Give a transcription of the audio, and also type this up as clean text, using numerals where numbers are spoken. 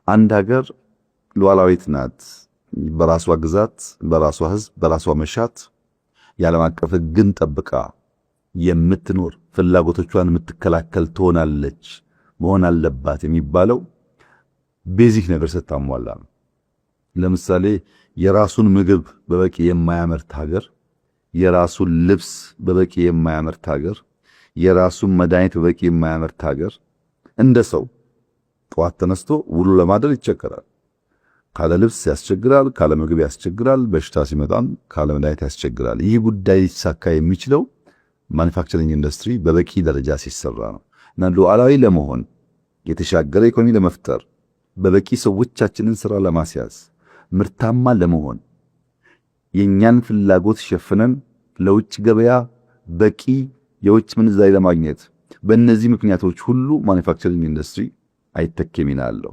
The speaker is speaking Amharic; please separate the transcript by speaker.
Speaker 1: አንድ ሀገር ሉዓላዊት ናት። በራሷ ግዛት፣ በራሷ ህዝብ፣ በራሷ መሻት የዓለም አቀፍ ሕግን ጠብቃ የምትኖር ፍላጎቶቿን የምትከላከል ትሆናለች መሆን አለባት የሚባለው ቤዚክ ነገር ስታሟላ ነው። ለምሳሌ የራሱን ምግብ በበቂ የማያመርት ሀገር፣ የራሱን ልብስ በበቂ የማያመርት ሀገር፣ የራሱን መድኃኒት በበቂ የማያመርት ሀገር እንደ ሰው ጠዋት ተነስቶ ውሎ ለማደር ይቸገራል። ካለ ልብስ ያስቸግራል፣ ካለ ምግብ ያስቸግራል፣ በሽታ ሲመጣም ካለ መድኃኒት ያስቸግራል። ይህ ጉዳይ ሊሳካ የሚችለው ማኑፋክቸሪንግ ኢንዱስትሪ በበቂ ደረጃ ሲሰራ ነው እና ሉዓላዊ ለመሆን የተሻገረ ኢኮኖሚ ለመፍጠር በበቂ ሰዎቻችንን ስራ ለማስያዝ ምርታማ ለመሆን የኛን ፍላጎት ሸፍነን ለውጭ ገበያ በቂ የውጭ ምንዛሪ ለማግኘት በእነዚህ ምክንያቶች ሁሉ ማኑፋክቸሪንግ ኢንዱስትሪ አይተኬ ሚና አለው።